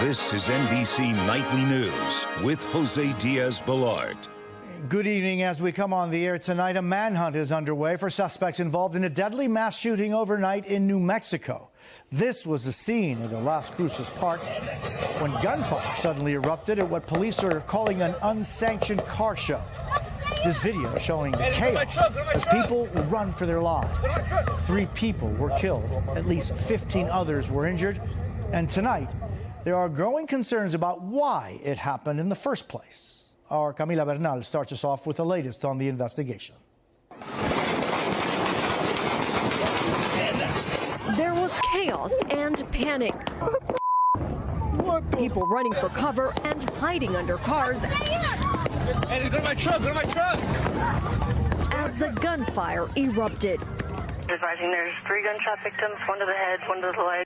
This is NBC Nightly News with Jose Diaz-Balart. Good evening. As we come on the air tonight, a manhunt is underway for suspects involved in a deadly mass shooting overnight in New Mexico. This was the scene at the Las Cruces Park when gunfire suddenly erupted at what police are calling an unsanctioned car show. This video showing the chaos as people run for their lives. 3 people were killed. At least 15 others were injured. And tonight, there are growing concerns about why it happened in the first place. Our Camila Bernal starts us off with the latest on the investigation. There was chaos and panic. People running for cover and hiding under cars. Hey, go to my truck, go to my truck! As the gunfire erupted. Advising there's 3 gunshot victims, 1 to the head, 1 to the leg.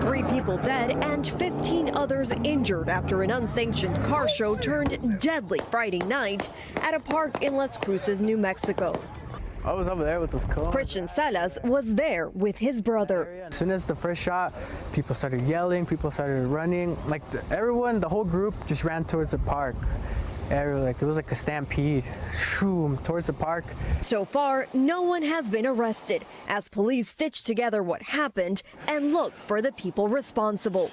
3 people dead and 15 others injured after an unsanctioned car show turned deadly Friday night at a park in Las Cruces, New Mexico. I was over there with those cars. Christian Salas was there with his brother. As soon as the first shot, people started yelling, people started running. Like everyone, the whole group just ran towards the park. It was like a stampede, shoom, towards the park. So far, no one has been arrested as police stitch together what happened and look for the people responsible.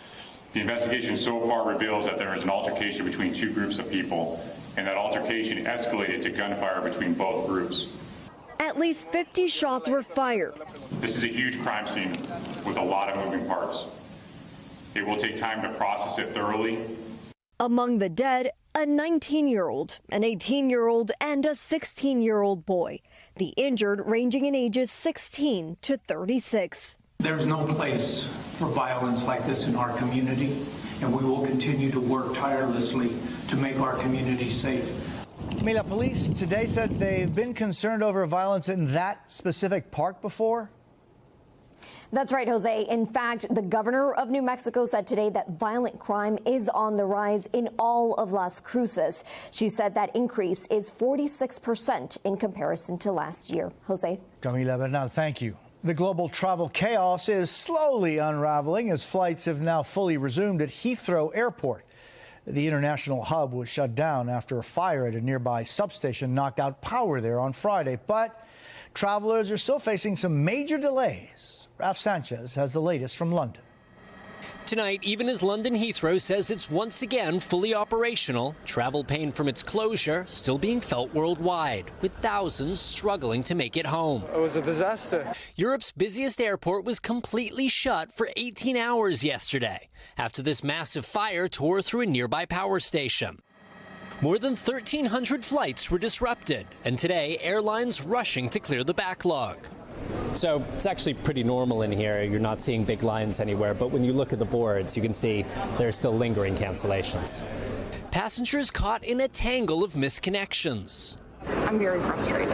The investigation so far reveals that there was an altercation between 2 groups of people, and that altercation escalated to gunfire between both groups. At least 50 shots were fired. This is a huge crime scene with a lot of moving parts. It will take time to process it thoroughly. Among the dead, a 19-year-old, an 18-year-old, and a 16-year-old boy. The injured ranging in ages 16 to 36. There's no place for violence like this in our community, and we will continue to work tirelessly to make our community safe. Camila, police today said they've been concerned over violence in that specific park before. That's right, Jose. In fact, the governor of New Mexico said today that violent crime is on the rise in all of Las Cruces. She said that increase is 46% in comparison to last year. Jose. Camila Bernal, thank you. The global travel chaos is slowly unraveling as flights have now fully resumed at Heathrow Airport. The international hub was shut down after a fire at a nearby substation knocked out power there on Friday. But travelers are still facing some major delays. Ralph Sanchez has the latest from London. Tonight, even as London Heathrow says it's once again fully operational, travel pain from its closure still being felt worldwide, with thousands struggling to make it home. It was a disaster. Europe's busiest airport was completely shut for 18 hours yesterday after this massive fire tore through a nearby power station. More than 1,300 flights were disrupted, and today airlines rushing to clear the backlog. So it's actually pretty normal in here. You're not seeing big lines anywhere, but when you look at the boards, you can see there's still lingering cancellations. Passengers caught in a tangle of misconnections. I'm very frustrated.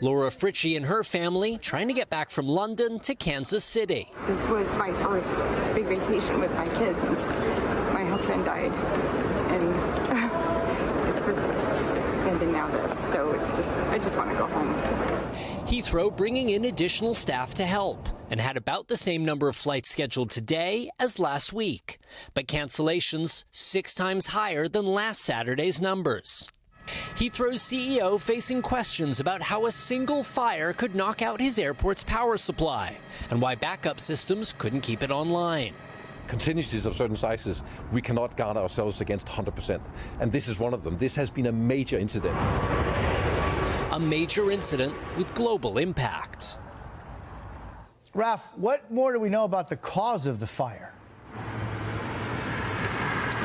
Laura Fritchie and her family trying to get back from London to Kansas City. This was my first big vacation with my kids since my husband died, and it's ending now this, so I just want to go home. Heathrow bringing in additional staff to help and had about the same number of flights scheduled today as last week, but cancellations 6 times higher than last Saturday's numbers. Heathrow's CEO facing questions about how a single fire could knock out his airport's power supply and why backup systems couldn't keep it online. Contingencies of certain sizes, we cannot guard ourselves against 100%. And this is one of them. This has been a major incident. A major incident with global impact. Ralph, what more do we know about the cause of the fire?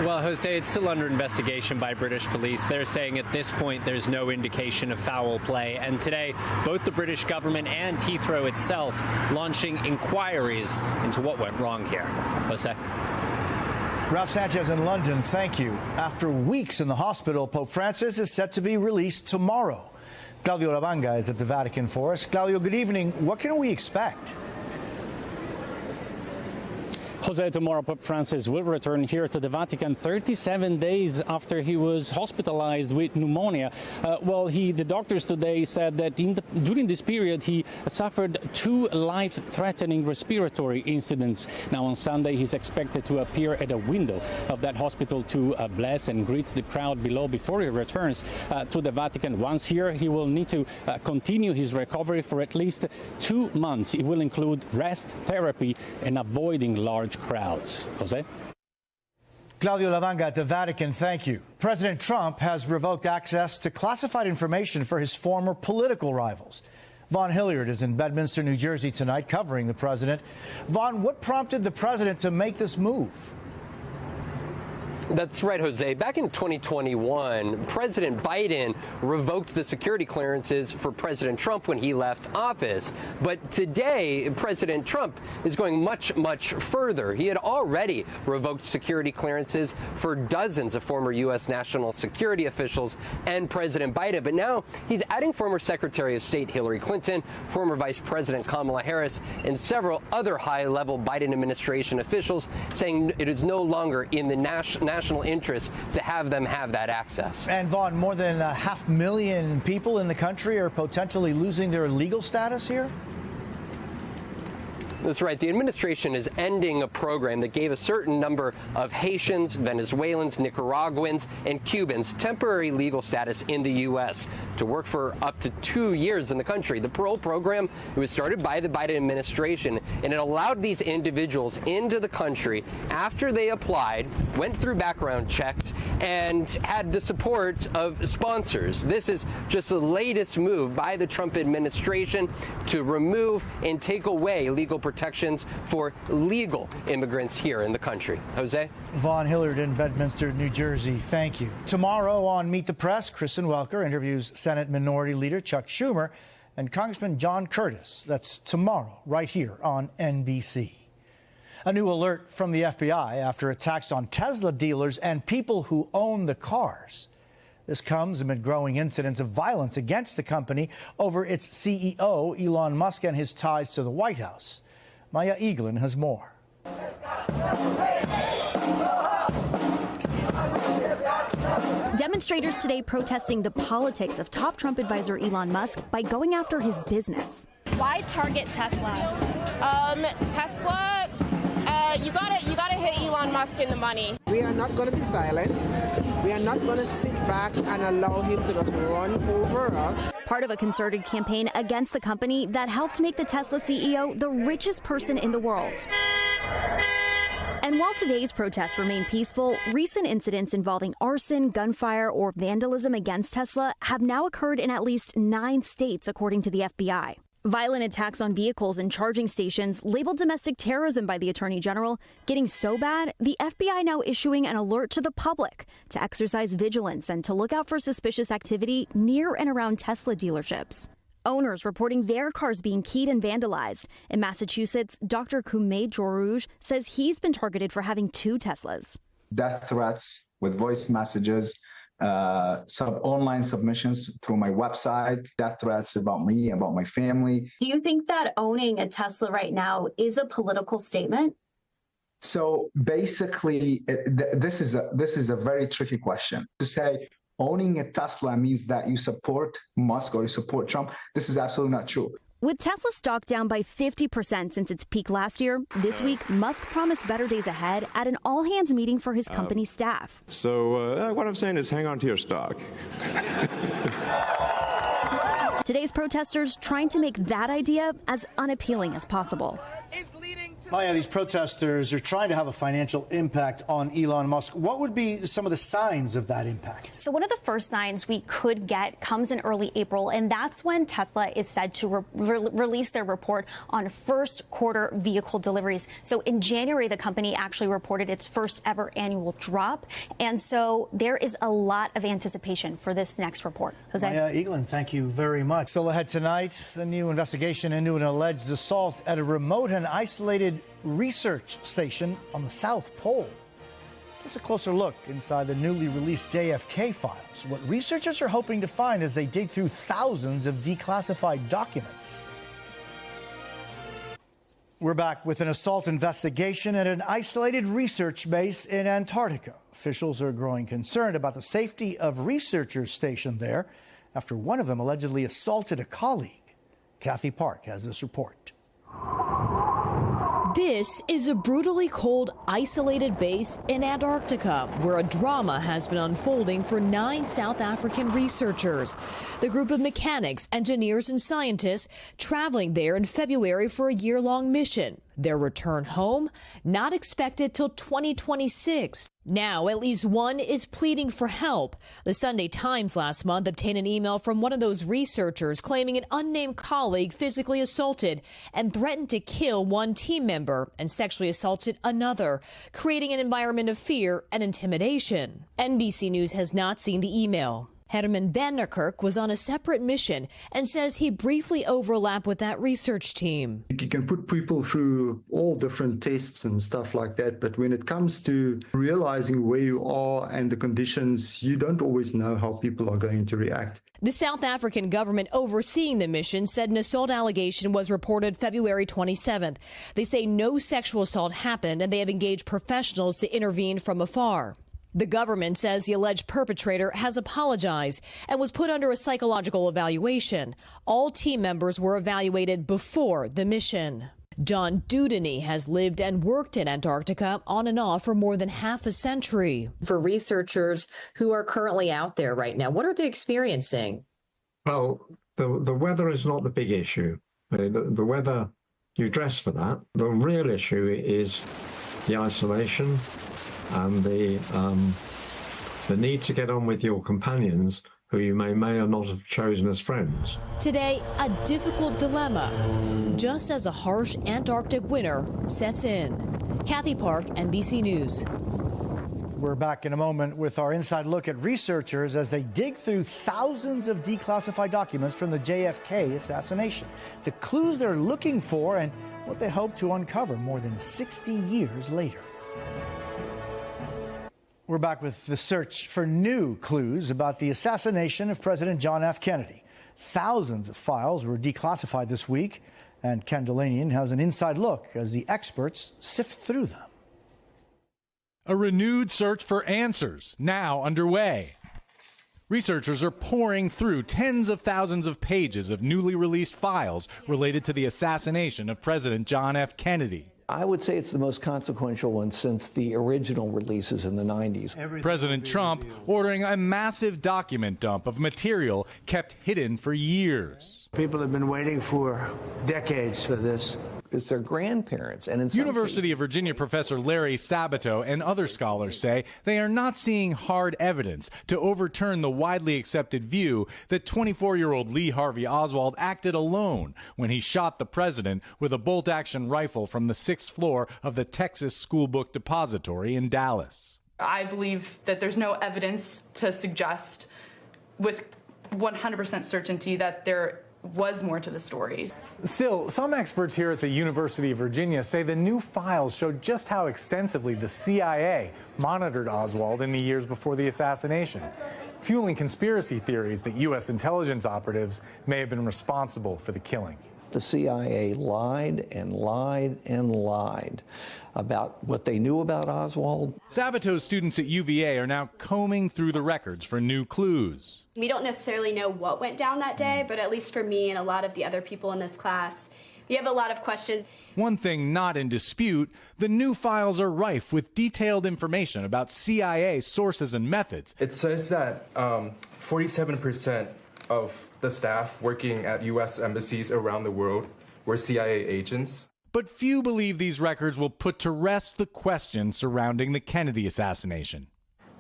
Well, Jose, it's still under investigation by British police. They're saying at this point there's no indication of foul play. And today, both the British government and Heathrow itself launching inquiries into what went wrong here. Jose. Ralph Sanchez in London, thank you. After weeks in the hospital, Pope Francis is set to be released tomorrow. Claudio Lavanga is at the Vatican for us. Claudio, good evening. What can we expect? Jose, tomorrow Pope Francis will return here to the Vatican 37 days after he was hospitalized with pneumonia. The doctors today said that during this period he suffered 2 life-threatening respiratory incidents. Now on Sunday he's expected to appear at a window of that hospital to bless and greet the crowd below before he returns to the Vatican. Once here, he will need to continue his recovery for at least 2 months. It will include rest, therapy, and avoiding large crowds. Jose? Claudio Lavanga at the Vatican, thank you. President Trump has revoked access to classified information for his former political rivals. Vaughn Hilliard is in Bedminster, New Jersey tonight covering the president. Vaughn, what prompted the president to make this move? That's right, Jose. Back in 2021, President Biden revoked the security clearances for President Trump when he left office. But today, President Trump is going much, much further. He had already revoked security clearances for dozens of former U.S. national security officials and President Biden. But now he's adding former Secretary of State Hillary Clinton, former Vice President Kamala Harris, and several other high-level Biden administration officials, saying it is no longer in the national interest to have them have that access. And Vaughn, more than 500,000 people in the country are potentially losing their legal status here? That's right. The administration is ending a program that gave a certain number of Haitians, Venezuelans, Nicaraguans, and Cubans temporary legal status in the U.S. to work for up to 2 years in the country. The parole program, it was started by the Biden administration, and it allowed these individuals into the country after they applied, went through background checks, and had the support of sponsors. This is just the latest move by the Trump administration to remove and take away legal protections for legal immigrants here in the country. Jose? Vaughn Hilliard in Bedminster, New Jersey. Thank you. Tomorrow on Meet the Press, Kristen Welker interviews Senate Minority Leader Chuck Schumer and Congressman John Curtis. That's tomorrow, right here on NBC. A new alert from the FBI after attacks on Tesla dealers and people who own the cars. This comes amid growing incidents of violence against the company over its CEO, Elon Musk, and his ties to the White House. Maya Eaglin has more. Demonstrators today protesting the politics of top Trump advisor Elon Musk by going after his business. Why target Tesla? Tesla, you gotta hit Elon Musk in the money. We are not going to be silent. We are not going to sit back and allow him to just run over us. Part of a concerted campaign against the company that helped make the Tesla CEO the richest person in the world. And while today's protests remain peaceful, recent incidents involving arson, gunfire, or vandalism against Tesla have now occurred in at least 9 states, according to the FBI. Violent attacks on vehicles and charging stations, labeled domestic terrorism by the Attorney General, getting so bad, the FBI now issuing an alert to the public to exercise vigilance and to look out for suspicious activity near and around Tesla dealerships. Owners reporting their cars being keyed and vandalized. In Massachusetts, Dr. Kumail Jorouge says he's been targeted for having 2 Teslas. Death threats with voice messages, online submissions through my website, death threats about me, about my family. Do you think that owning a Tesla right now is a political statement? So basically, this is a very tricky question. To say owning a Tesla means that you support Musk or you support Trump, this is absolutely not true. With Tesla stock down by 50% since its peak last year, this week Musk promised better days ahead at an all-hands meeting for his company's staff. So what I'm saying is hang on to your stock. Today's protesters trying to make that idea as unappealing as possible. Maya, these protesters are trying to have a financial impact on Elon Musk. What would be some of the signs of that impact? So one of the first signs we could get comes in early April, and that's when Tesla is said to release their report on first quarter vehicle deliveries. So in January, the company actually reported its first ever annual drop. And so there is a lot of anticipation for this next report. Jose? Maya Eaglin, thank you very much. Still ahead tonight, the new investigation into an alleged assault at a remote and isolated research station on the South Pole. Just a closer look inside the newly released JFK files, what researchers are hoping to find as they dig through thousands of declassified documents. We're back with an assault investigation at an isolated research base in Antarctica. Officials are growing concerned about the safety of researchers stationed there after one of them allegedly assaulted a colleague. Kathy Park has this report. This is a brutally cold, isolated base in Antarctica, where a drama has been unfolding for 9 South African researchers. The group of mechanics, engineers, and scientists traveling there in February for a year-long mission. Their return home not expected till 2026. Now, at least one is pleading for help. The Sunday Times last month obtained an email from one of those researchers claiming an unnamed colleague physically assaulted and threatened to kill one team member and sexually assaulted another, creating an environment of fear and intimidation. NBC News has not seen the email. Herman Vanderkerk was on a separate mission and says he briefly overlapped with that research team. You can put people through all different tests and stuff like that, but when it comes to realizing where you are and the conditions, you don't always know how people are going to react. The South African government overseeing the mission said an assault allegation was reported February 27th. They say no sexual assault happened and they have engaged professionals to intervene from afar. The government says the alleged perpetrator has apologized and was put under a psychological evaluation. All team members were evaluated before the mission. John Dudeny has lived and worked in Antarctica on and off for more than half a century. For researchers who are currently out there right now, what are they experiencing? Well, the weather is not the big issue. The weather, you dress for that. The real issue is the isolation and the need to get on with your companions who you may or not have chosen as friends. Today, a difficult dilemma, just as a harsh Antarctic winter sets in. Kathy Park, NBC News. We're back in a moment with our inside look at researchers as they dig through thousands of declassified documents from the JFK assassination. The clues they're looking for and what they hope to uncover more than 60 years later. We're back with the search for new clues about the assassination of President John F. Kennedy. Thousands of files were declassified this week, and Ken Delanian has an inside look as the experts sift through them. A renewed search for answers now underway. Researchers are pouring through tens of thousands of pages of newly released files related to the assassination of President John F. Kennedy. I would say it's the most consequential one since the original releases in the 90s. President Trump ordering a massive document dump of material kept hidden for years. People have been waiting for decades for this. It's their grandparents. And in some University of Virginia professor Larry Sabato and other scholars say they are not seeing hard evidence to overturn the widely accepted view that 24-year-old Lee Harvey Oswald acted alone when he shot the president with a bolt-action rifle from the 6th floor of the Texas School Book Depository in Dallas. I believe that there's no evidence to suggest with 100% certainty that there was more to the story. Still, some experts here at the University of Virginia say the new files show just how extensively the CIA monitored Oswald in the years before the assassination, fueling conspiracy theories that U.S. intelligence operatives may have been responsible for the killing. The CIA lied and lied and lied about what they knew about Oswald. Sabato's students at UVA are now combing through the records for new clues. We don't necessarily know what went down that day, but at least for me and a lot of the other people in this class, we have a lot of questions. One thing not in dispute, the new files are rife with detailed information about CIA sources and methods. It says that 47% of the staff working at U.S. embassies around the world were CIA agents. But few believe these records will put to rest the questions surrounding the Kennedy assassination.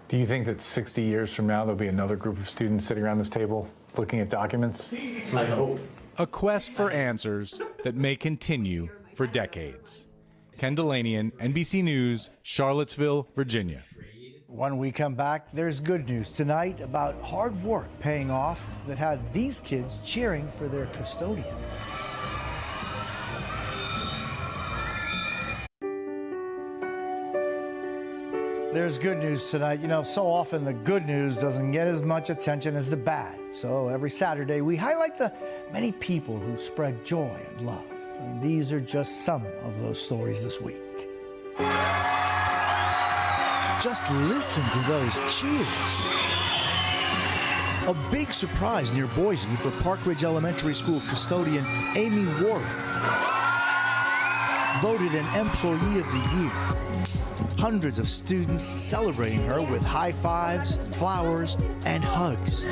Do you think that 60 years from now there'll be another group of students sitting around this table looking at documents? I hope. A quest for answers that may continue for decades. Ken Delanian, NBC News, Charlottesville, Virginia. When we come back, there's good news tonight about hard work paying off that had these kids cheering for their custodian. There's good news tonight. You know, so often the good news doesn't get as much attention as the bad. So every Saturday, we highlight the many people who spread joy and love. And these are just some of those stories this week. Just listen to those cheers. A big surprise near Boise for Park Ridge Elementary School custodian Amy Warren, voted an Employee of the Year. Hundreds of students celebrating her with high fives, flowers, and hugs.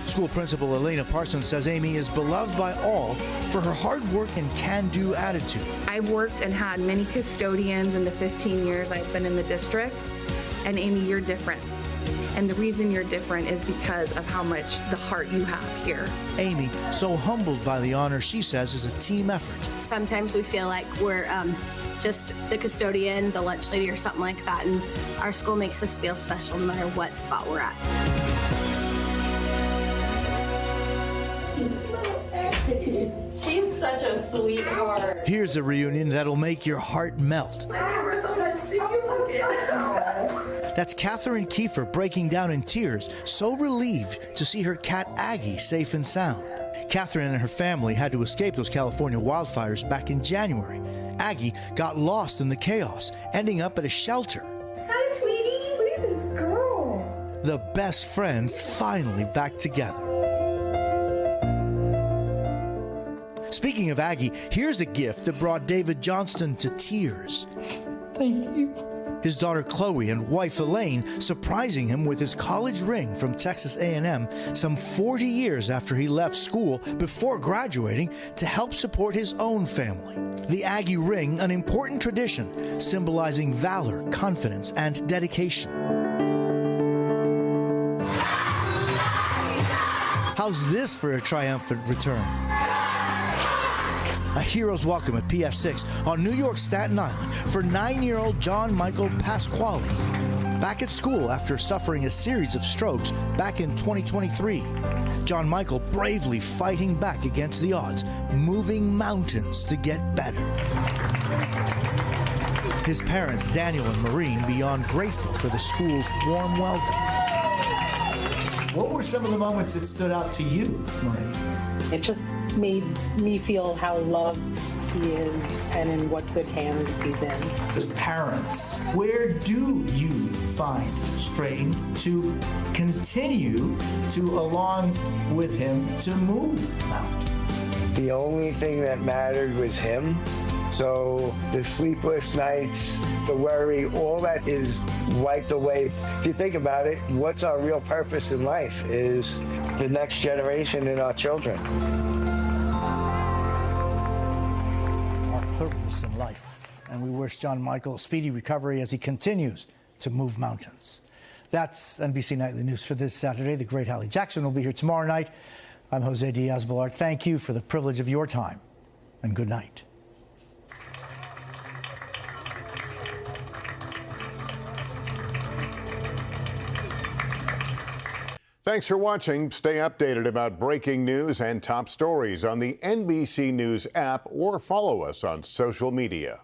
School principal Elena Parsons says Amy is beloved by all for her hard work and can-do attitude. I've worked and had many custodians in the 15 years I've been in the district, and Amy, you're different. And the reason you're different is because of how much the heart you have here. Amy, so humbled by the honor, she says is a team effort. Sometimes we feel like we're just the custodian, the lunch lady, or something like that, and our school makes us feel special no matter what spot we're at. She's such a sweetheart. Here's a reunion that'll make your heart melt. I never thought I'd see you again. That's Catherine Kiefer breaking down in tears, so relieved to see her cat Aggie safe and sound. Catherine and her family had to escape those California wildfires back in January. Aggie got lost in the chaos, ending up at a shelter. Hi, sweetie. Sweetest girl. The best friends finally back together. Speaking of Aggie, here's a gift that brought David Johnston to tears. Thank you. His daughter Chloe and wife Elaine surprising him with his college ring from Texas A&M some 40 years after he left school before graduating to help support his own family. The Aggie ring, an important tradition symbolizing valor, confidence, and dedication. How's this for a triumphant return? A hero's welcome at PS6 on New York's Staten Island for 9-year-old John Michael Pasquale. Back at school after suffering a series of strokes back in 2023. John Michael bravely fighting back against the odds, moving mountains to get better. His parents, Daniel and Maureen, beyond grateful for the school's warm welcome. What were some of the moments that stood out to you, Maureen? It just made me feel how loved he is and in what good hands he's in. As parents, where do you find strength to continue to, along with him, to move mountains? The only thing that mattered was him. So the sleepless nights, the worry, all that is wiped away. If you think about it, what's our real purpose in life is the next generation and our children. Our purpose in life. And we wish John Michael a speedy recovery as he continues to move mountains. That's NBC Nightly News for this Saturday. The great Hallie Jackson will be here tomorrow night. I'm Jose Diaz-Balart. Thank you for the privilege of your time, and good night. Thanks for watching. Stay updated about breaking news and top stories on the NBC News app or follow us on social media.